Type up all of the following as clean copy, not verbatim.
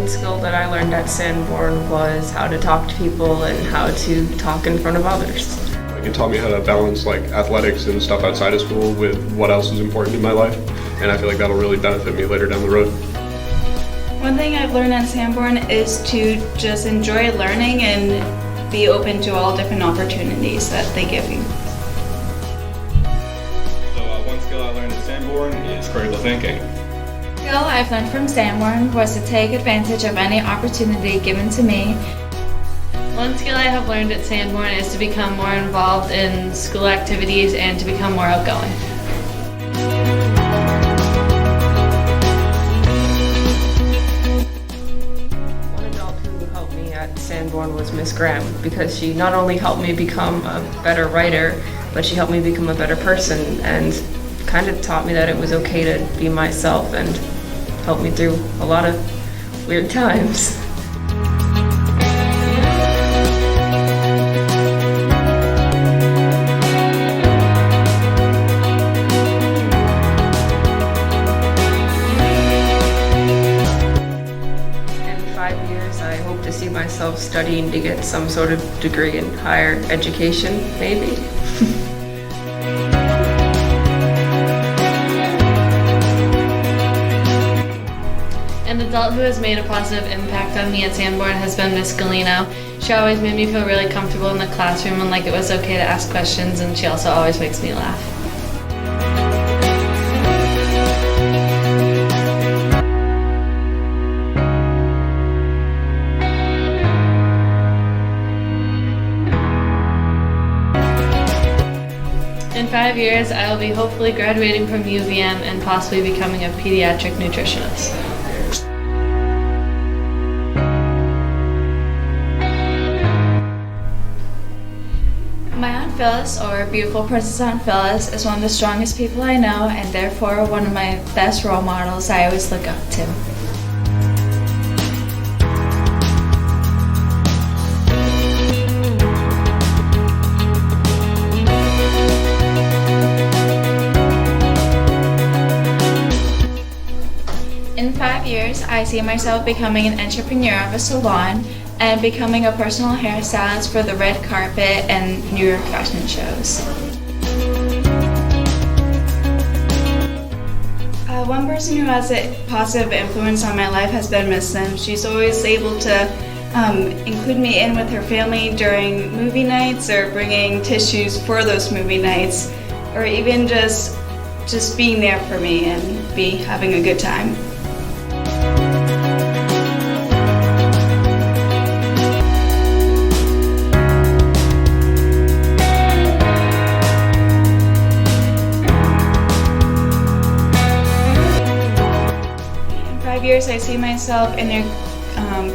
One skill that I learned at Sanborn was how to talk to people and how to talk in front of others. It taught me how to balance like athletics and stuff outside of school with what else is important in my life, and I feel like that'll really benefit me later down the road. One thing I've learned at Sanborn is to just enjoy learning and be open to all different opportunities that they give you. So one skill I learned at Sanborn is critical thinking. The skill I've learned from Sanborn was to take advantage of any opportunity given to me. One skill I have learned at Sanborn is to become more involved in school activities and to become more outgoing. One adult who helped me at Sanborn was Miss Graham, because she not only helped me become a better writer, but she helped me become a better person and kind of taught me that it was okay to be myself and helped me through a lot of weird times. I hope to see myself studying to get some sort of degree in higher education, maybe. An adult who has made a positive impact on me at Sanborn has been Miss Galino. She always made me feel really comfortable in the classroom and like it was okay to ask questions, and she also always makes me laugh. In 5 years, I will be hopefully graduating from UVM and possibly becoming a pediatric nutritionist. My Aunt Phyllis, or beautiful Princess Aunt Phyllis, is one of the strongest people I know and therefore one of my best role models I always look up to. In 5 years, I see myself becoming an entrepreneur of a salon and becoming a personal hairstylist for the red carpet and New York fashion shows. One person who has a positive influence on my life has been Miss Sims. She's always able to include me in with her family during movie nights or bringing tissues for those movie nights, or even just being there for me and having a good time. Years I see myself in a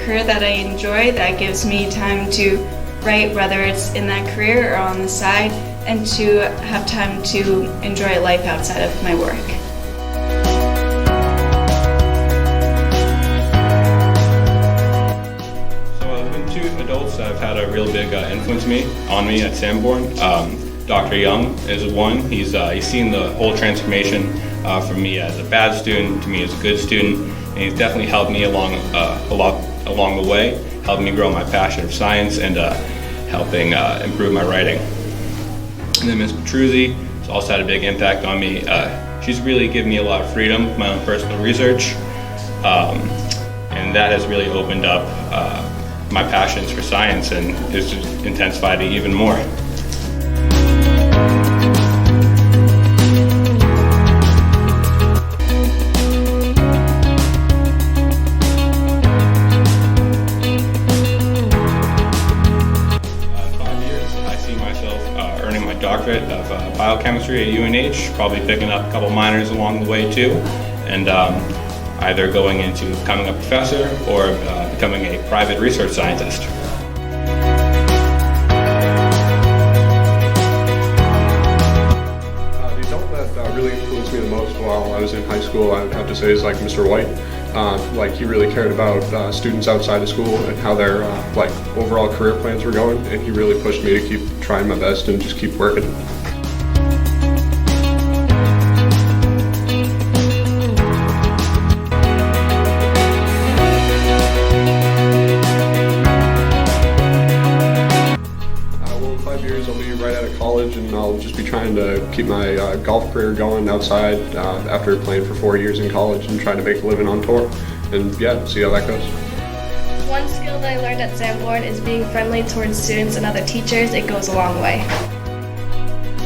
career that I enjoy, that gives me time to write, whether it's in that career or on the side, and to have time to enjoy life outside of my work. So there's been two adults that have had a real big influence on me at Sanborn. Dr. Young is one. He's seen the whole transformation from me as a bad student to me as a good student. And he's definitely helped me along the way, helped me grow my passion of science and helping improve my writing. And then Ms. Petruzzi has also had a big impact on me. She's really given me a lot of freedom with my own personal research, and that has really opened up my passions for science and has just intensified it even more. Doctorate of biochemistry at UNH, probably picking up a couple minors along the way too, and either going into becoming a professor or becoming a private research scientist. The adult that really influenced me the most while I was in high school, I would have to say, is like Mr. White. He really cared about students outside of school and how their overall career plans were going, and he really pushed me to keep trying my best and just keep working. I'll just be trying to keep my golf career going outside after playing for 4 years in college and trying to make a living on tour. And yeah, see how that goes. One skill that I learned at Sanborn is being friendly towards students and other teachers. It goes a long way.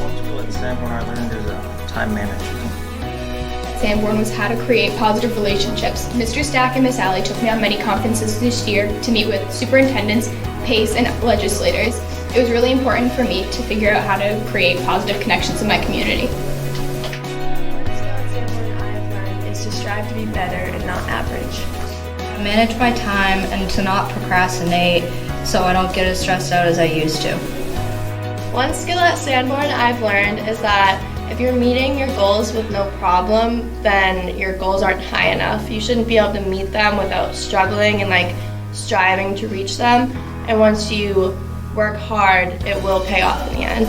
One skill at Sanborn I learned is time management. Sanborn was how to create positive relationships. Mr. Stack and Miss Alley took me on many conferences this year to meet with superintendents, PACE, and legislators. It was really important for me to figure out how to create positive connections in my community. One skill at Sanborn I have learned is to strive to be better and not average. Manage my time and to not procrastinate so I don't get as stressed out as I used to. One skill at Sanborn I've learned is that if you're meeting your goals with no problem, then your goals aren't high enough. You shouldn't be able to meet them without struggling and striving to reach them. And once you work hard, it will pay off in the end.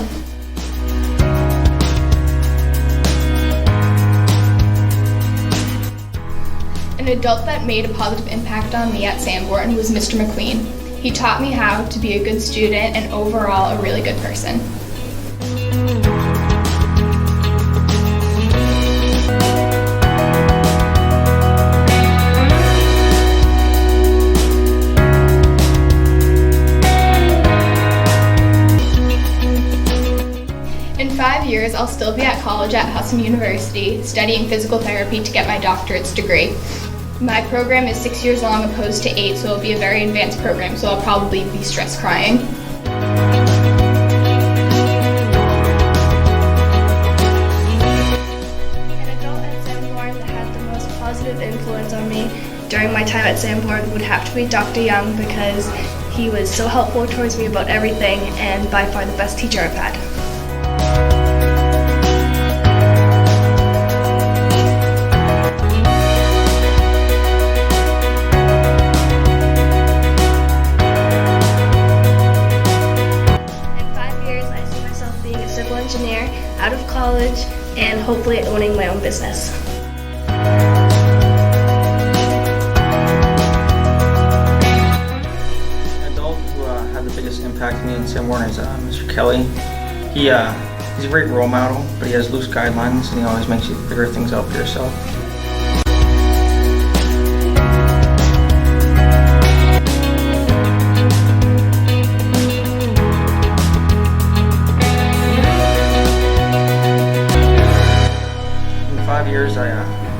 An adult that made a positive impact on me at Sanborn was Mr. McQueen. He taught me how to be a good student and overall a really good person. In 5 years, I'll still be at college at Hudson University, studying physical therapy to get my doctorate's degree. My program is 6 years long opposed to 8, so it'll be a very advanced program, so I'll probably be stress crying. An adult at Sanborn that had the most positive influence on me during my time at Sanborn would have to be Dr. Young, because he was so helpful towards me about everything and by far the best teacher I've had. Engineer out of college and hopefully owning my own business. An adult who had the biggest impact on me in Sanborn is Mr. Kelly. He's a great role model, but he has loose guidelines and he always makes you figure things out for yourself. Years, I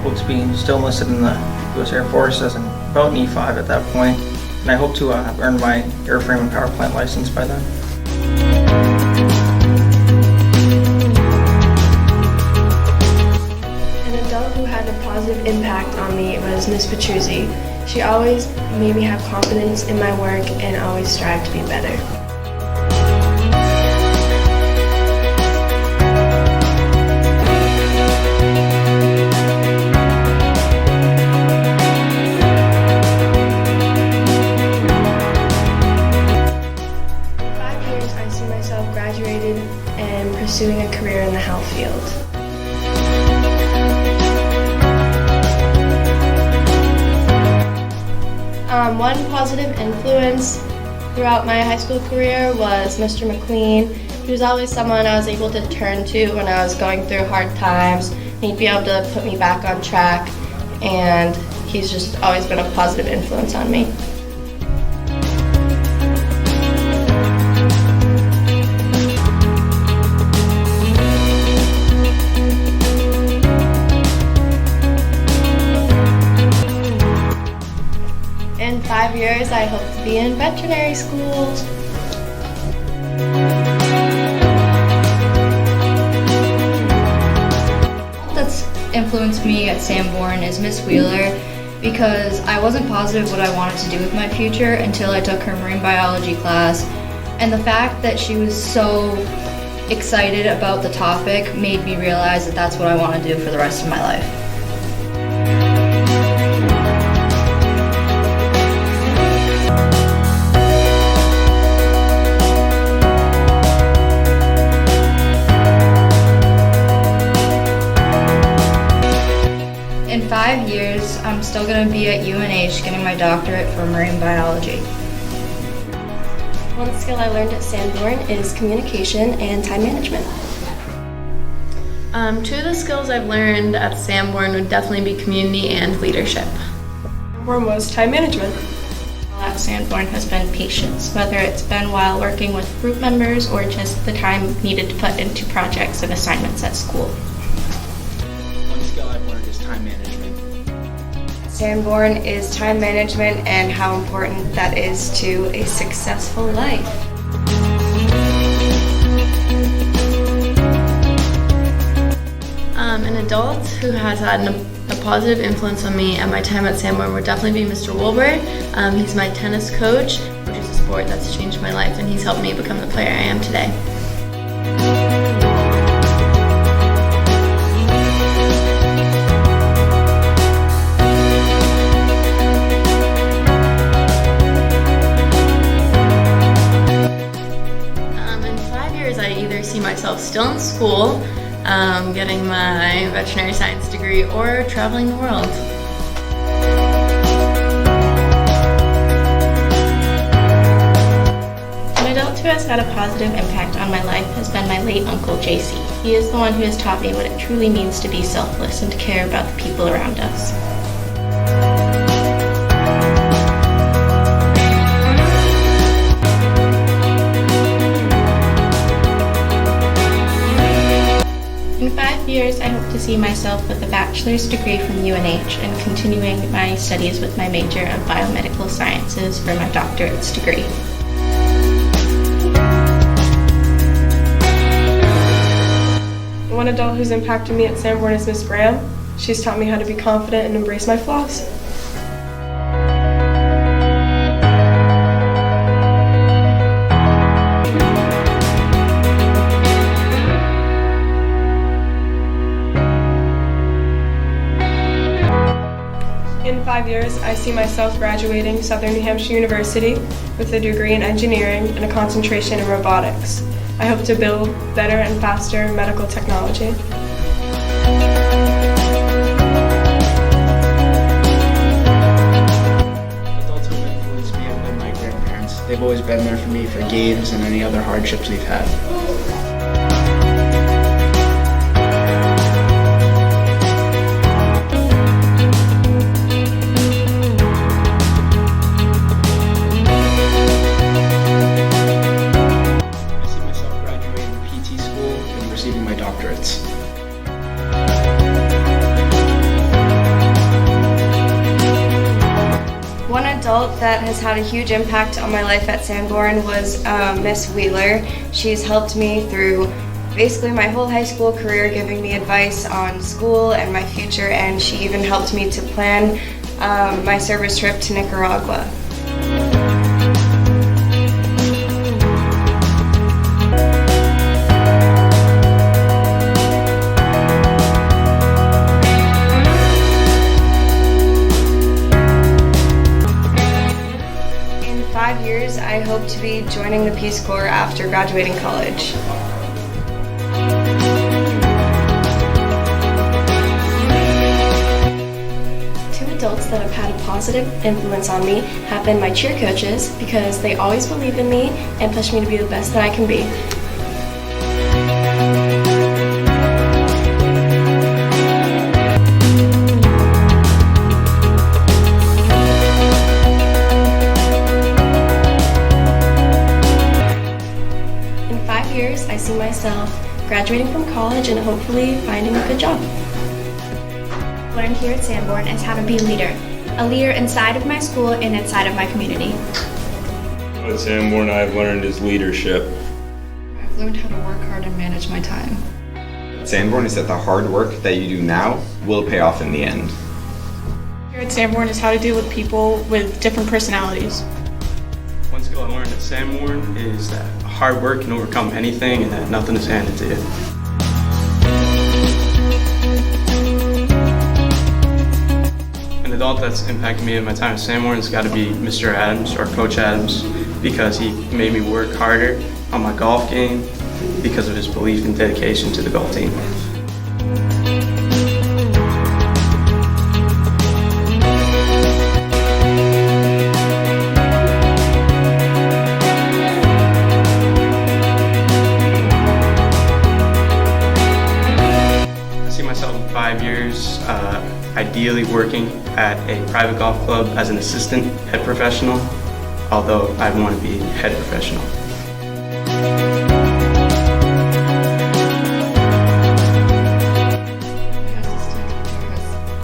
hope to be still enlisted in the U.S. Air Force as about an E5 at that point, and I hope to have earned my airframe and power plant license by then. An adult who had a positive impact on me was Miss Petruzzi. She always made me have confidence in my work and always strive to be better. Pursuing a career in the health field. One positive influence throughout my high school career was Mr. McQueen. He was always someone I was able to turn to when I was going through hard times. He'd be able to put me back on track, and he's just always been a positive influence on me. In 5 years, I hope to be in veterinary school. That's influenced me at Sanborn is Miss Wheeler, because I wasn't positive what I wanted to do with my future until I took her marine biology class, and the fact that she was so excited about the topic made me realize that that's what I want to do for the rest of my life. In 5 years, I'm still going to be at UNH getting my doctorate for marine biology. One skill I learned at Sanborn is communication and time management. Two of the skills I've learned at Sanborn would definitely be community and leadership. One was time management. At Sanborn has been patience, whether it's been while working with group members or just the time needed to put into projects and assignments at school. One skill I've learned is time management. Sanborn is time management and how important that is to a successful life. An adult who has had a positive influence on me at my time at Sanborn would definitely be Mr. Wolbert. He's my tennis coach, which is a sport that's changed my life, and he's helped me become the player I am today. In 5 years, I either see myself still in school, getting my veterinary science degree, or traveling the world. An adult who has had a positive impact on my life has been my late uncle JC. He is the one who has taught me what it truly means to be selfless and to care about the people around us. In 5 years, I hope to see myself with a bachelor's degree from UNH and continuing my studies with my major of biomedical sciences for my doctorate's degree. One adult who's impacted me at Sanborn is Miss Graham. She's taught me how to be confident and embrace my flaws. In 5 years, I see myself graduating Southern New Hampshire University with a degree in engineering and a concentration in robotics. I hope to build better and faster medical technology. Adults who have influenced me have been my grandparents. They've always been there for me for games and any other hardships we've had. One adult that has had a huge impact on my life at Sanborn was Miss Wheeler. She's helped me through basically my whole high school career, giving me advice on school and my future, and she even helped me to plan my service trip to Nicaragua. In 5 years, I hope to be joining the Peace Corps after graduating college. Two adults that have had a positive influence on me have been my cheer coaches because they always believe in me and push me to be the best that I can be. In 5 years, I see myself graduating from college and hopefully finding a good job. Learned here at Sanborn is how to be a leader inside of my school and inside of my community. What Sanborn I've learned is leadership. I've learned how to work hard and manage my time. Sanborn is that the hard work that you do now will pay off in the end. Here at Sanborn is how to deal with people with different personalities. One skill I learned at Sanborn is that hard work can overcome anything and that nothing is handed to you. An adult that's impacted me in my time at Sanborn has got to be Mr. Adams or Coach Adams, because he made me work harder on my golf game because of his belief and dedication to the golf team. 5 years, ideally working at a private golf club as an assistant head professional, although I want to be head professional.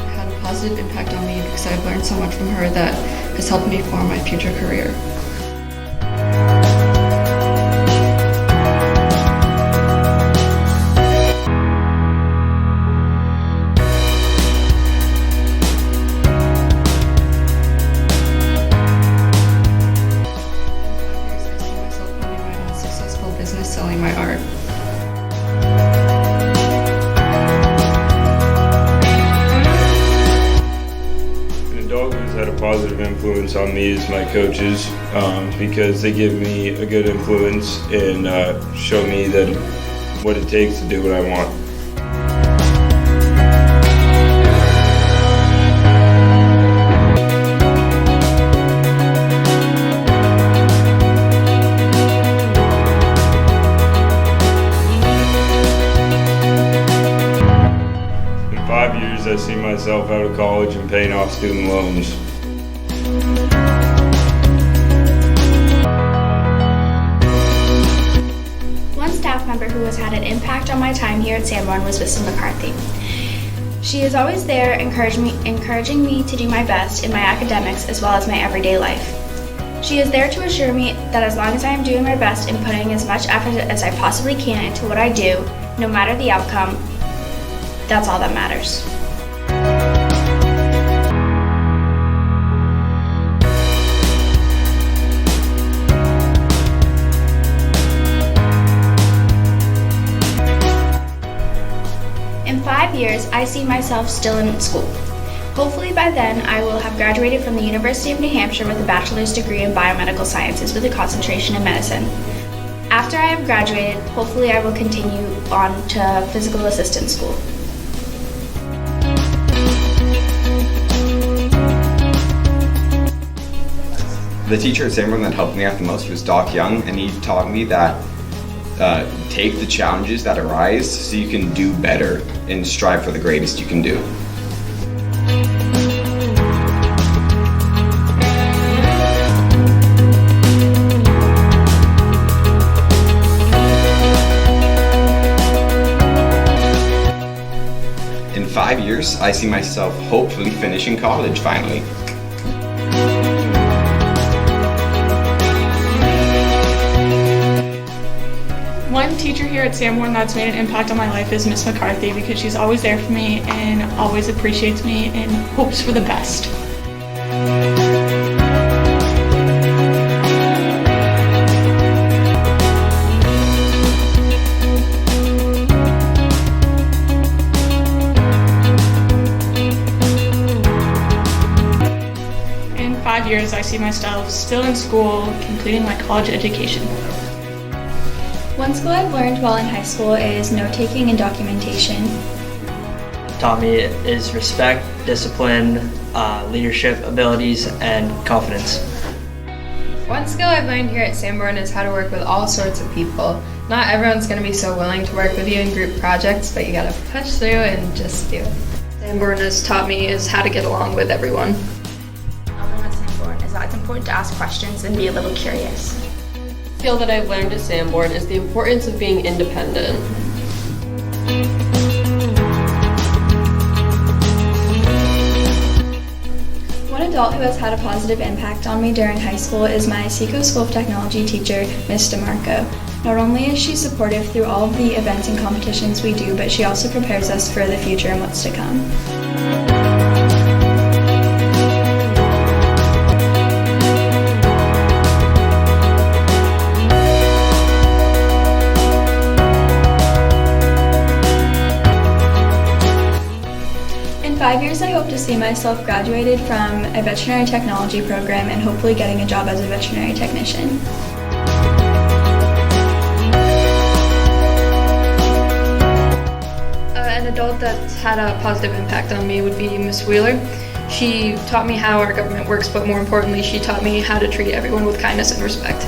Had a positive impact on me because I've learned so much from her that has helped me form my future career. Selling my art. An adult who's had a positive influence on me is my coaches, because they give me a good influence and show me that what it takes to do what I want. I see myself out of college and paying off student loans. One staff member who has had an impact on my time here at Sanborn was Mrs. McCarthy. She is always there encouraging me to do my best in my academics as well as my everyday life. She is there to assure me that as long as I am doing my best and putting as much effort as I possibly can into what I do, no matter the outcome, that's all that matters. In 5 years, I see myself still in school. Hopefully by then, I will have graduated from the University of New Hampshire with a bachelor's degree in biomedical sciences with a concentration in medicine. After I have graduated, hopefully I will continue on to physical assistant school. The teacher at Sanborn that helped me out the most was Doc Young, and he taught me that take the challenges that arise so you can do better and strive for the greatest you can do. In 5 years, I see myself hopefully finishing college finally. One teacher here at Sanborn that's made an impact on my life is Miss McCarthy, because she's always there for me and always appreciates me and hopes for the best. In 5 years, I see myself still in school, completing my college education. One skill I've learned while in high school is note-taking and documentation. Taught me is respect, discipline, leadership abilities, and confidence. One skill I've learned here at Sanborn is how to work with all sorts of people. Not everyone's going to be so willing to work with you in group projects, but you got to push through and just do it. Sanborn has taught me is how to get along with everyone. I've learned at Sanborn is that it's important to ask questions and be a little curious. The skill that I've learned at Sanborn is the importance of being independent. One adult who has had a positive impact on me during high school is my Senko School of Technology teacher, Ms. DeMarco. Not only is she supportive through all of the events and competitions we do, but she also prepares us for the future and what's to come. In 5 years, I hope to see myself graduated from a veterinary technology program and hopefully getting a job as a veterinary technician. An adult that's had a positive impact on me would be Miss Wheeler. She taught me how our government works, but more importantly, she taught me how to treat everyone with kindness and respect.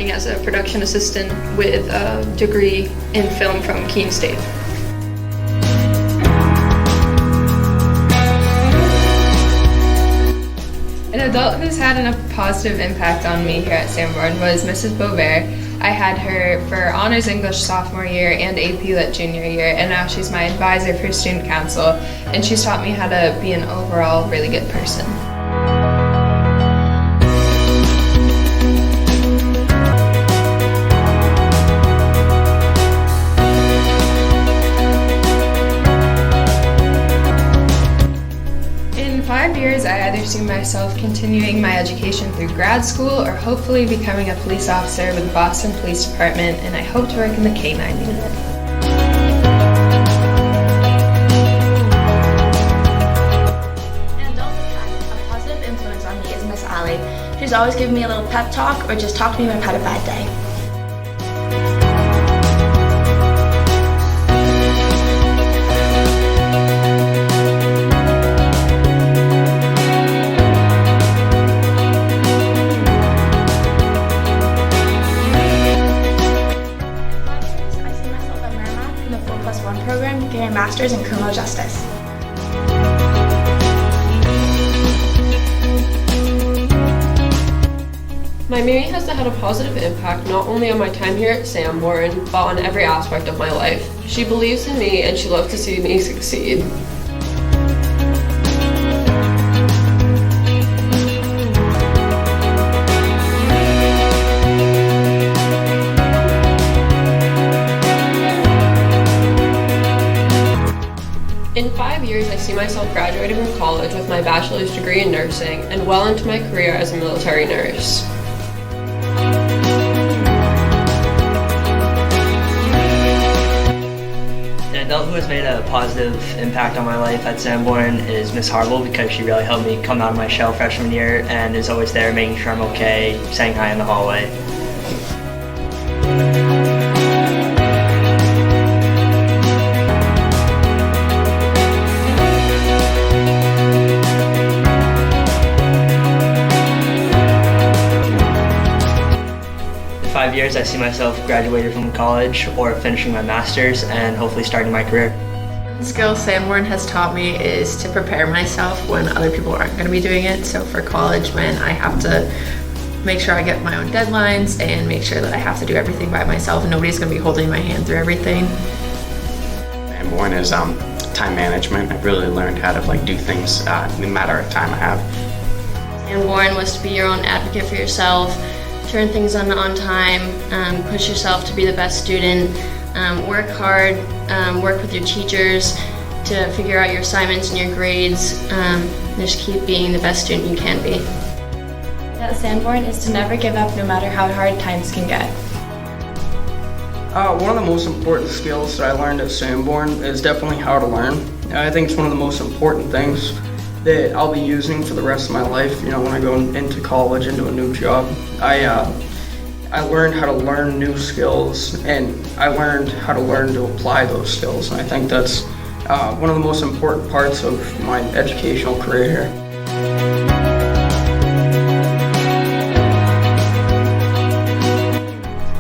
working as a production assistant with a degree in film from Keene State. An adult who's had a positive impact on me here at Sanborn was Mrs. Bovair. I had her for Honors English sophomore year and AP Lit junior year, and now she's my advisor for student council, and she's taught me how to be an overall really good person. In 5 years, I either see myself continuing my education through grad school or hopefully becoming a police officer with the Boston Police Department, and I hope to work in the K-9 unit. An adult who's had a positive influence on me is Miss Allie. She's always given me a little pep talk or just talk to me when I've had a bad day. Getting a master's in criminal justice. My Mimi has had a positive impact not only on my time here at Sanborn, but on every aspect of my life. She believes in me and she loves to see me succeed. In 5 years, I see myself graduating from college with my bachelor's degree in nursing and well into my career as a military nurse. An adult who has made a positive impact on my life at Sanborn is Miss Harville, because she really helped me come out of my shell freshman year and is always there making sure I'm okay, saying hi in the hallway. In 5 years, I see myself graduated from college or finishing my master's and hopefully starting my career. The skill Sanborn has taught me is to prepare myself when other people aren't going to be doing it. So for college, when I have to make sure I get my own deadlines and make sure that I have to do everything by myself and nobody's going to be holding my hand through everything. Sanborn is time management. I've really learned how to do things no matter what time I have. Sanborn was to be your own advocate for yourself, turn things on time, push yourself to be the best student, work hard, work with your teachers to figure out your assignments and your grades, just keep being the best student you can be. At Sanborn is to never give up no matter how hard times can get. One of the most important skills that I learned at Sanborn is definitely how to learn. I think it's one of the most important things that I'll be using for the rest of my life, when I go into college, into a new job. I learned how to learn new skills, and I learned how to learn to apply those skills, and I think that's one of the most important parts of my educational career here.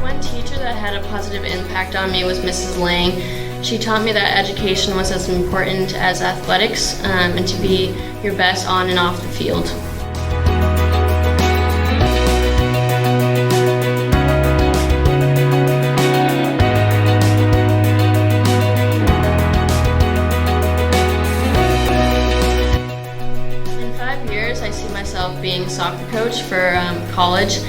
One teacher that had a positive impact on me was Mrs. Lang. She taught me that education was as important as athletics, and to be your best on and off the field. In 5 years, I see myself being a soccer coach for college,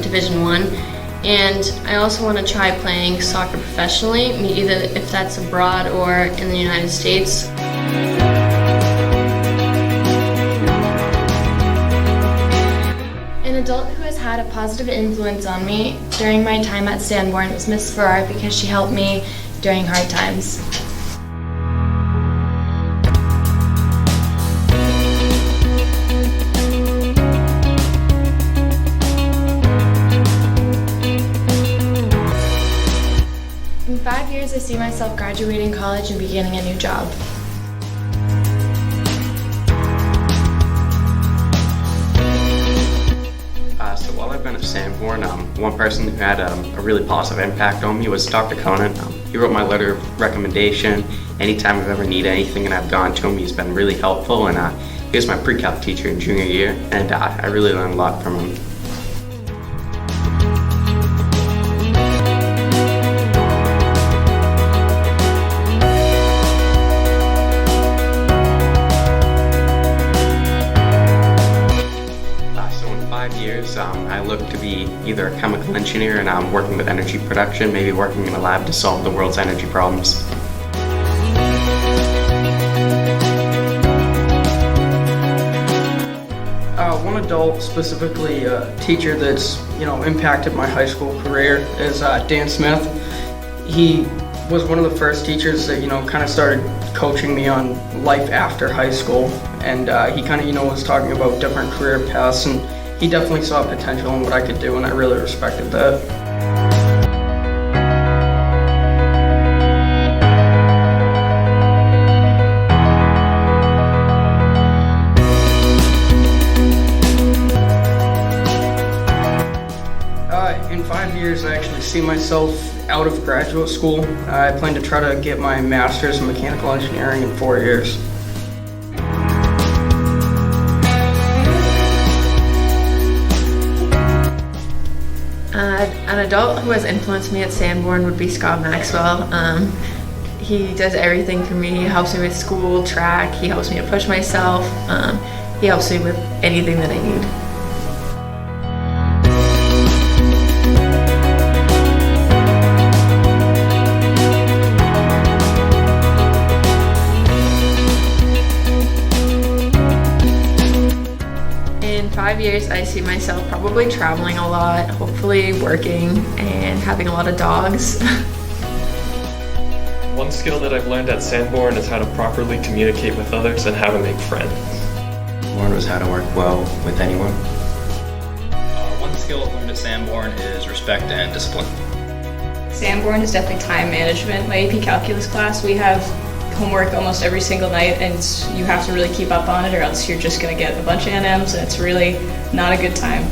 Division I. And I also want to try playing soccer professionally, either if that's abroad or in the United States. An adult who has had a positive influence on me during my time at Sanborn was Miss Farrar because she helped me during hard times. In 5 years, I see myself graduating college and beginning a new job. So while I've been at Sanborn, Sanborn, one person who had a really positive impact on me was Dr. Conan. He wrote my letter of recommendation. Anytime I've ever needed anything and I've gone to him, he's been really helpful. And he was my pre-calc teacher in junior year, and I really learned a lot from him. I look to be either a chemical engineer and I'm working with energy production, maybe working in a lab to solve the world's energy problems. One adult, specifically a teacher that's impacted my high school career is Dan Smith. He was one of the first teachers that kind of started coaching me on life after high school, and he kind of was talking about different career paths, and he definitely saw potential in what I could do, and I really respected that. In 5 years, I actually see myself out of graduate school. I plan to try to get my master's in mechanical engineering in 4 years. An adult who has influenced me at Sanborn would be Scott Maxwell. He does everything for me. He helps me with school, track. He helps me to push myself. He helps me with anything that I need. In 5 years, I see myself probably traveling a lot, hopefully working, and having a lot of dogs. One skill that I've learned at Sanborn is how to properly communicate with others and how to make friends. One was how to work well with anyone. One skill I learned at Sanborn is respect and discipline. Sanborn is definitely time management. My AP Calculus class, we have homework almost every single night, and you have to really keep up on it or else you're just going to get a bunch of NMs, and it's really not a good time.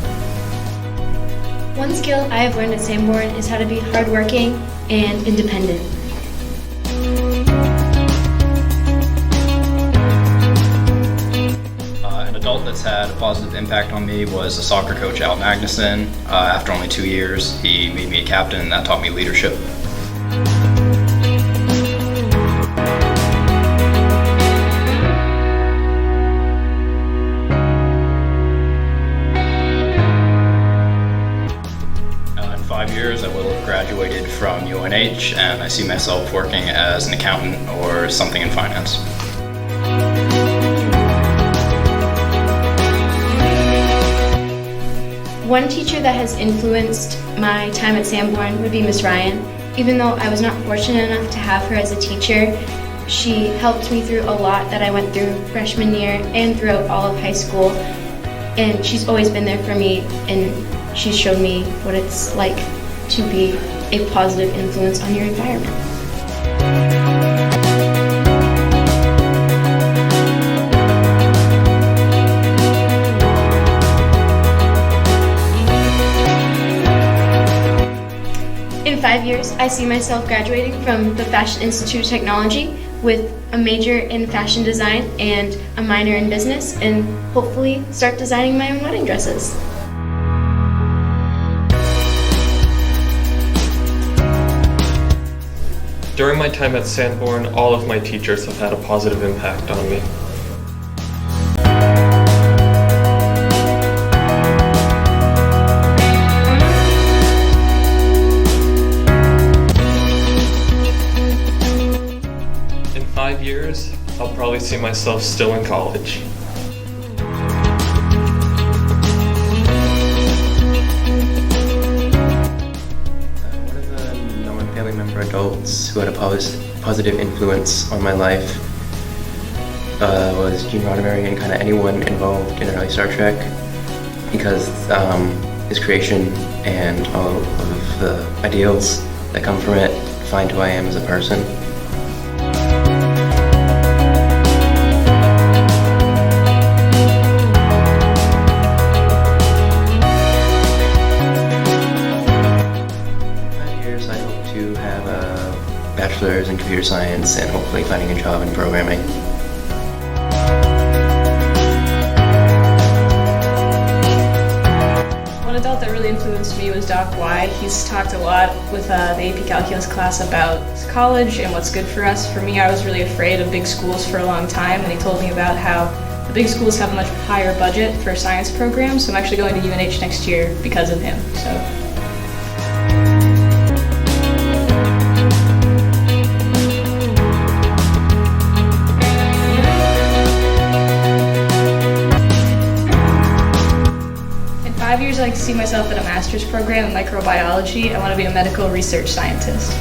One skill I have learned at Sanborn is how to be hardworking and independent. An adult that's had a positive impact on me was a soccer coach, Al Magnuson. After only 2 years, he made me a captain, and that taught me leadership. In 5 years, I will have graduated from UNH, and I see myself working as an accountant or something in finance. One teacher that has influenced my time at Sanborn would be Miss Ryan. Even though I was not fortunate enough to have her as a teacher, she helped me through a lot that I went through freshman year and throughout all of high school. And she's always been there for me, and she's shown me what it's like to be a positive influence on your environment. In 5 years, I see myself graduating from the Fashion Institute of Technology with a major in fashion design and a minor in business, and hopefully start designing my own wedding dresses. During my time at Sanborn, all of my teachers have had a positive impact on me. In 5 years, I'll probably see myself still in college. Adults who had a positive influence on my life was Gene Roddenberry and kind of anyone involved in early Star Trek, because his creation and all of the ideals that come from it defined who I am as a person. years, I hope to have a bachelor's in computer science and hopefully finding a job in programming. One adult that really influenced me was Doc Y. He's talked a lot with the AP Calculus class about college and what's good for us. For me, I was really afraid of big schools for a long time, and he told me about how the big schools have a much higher budget for science programs, so I'm actually going to UNH next year because of him. In 5 years, I like to see myself in a master's program in microbiology. I want to be a medical research scientist.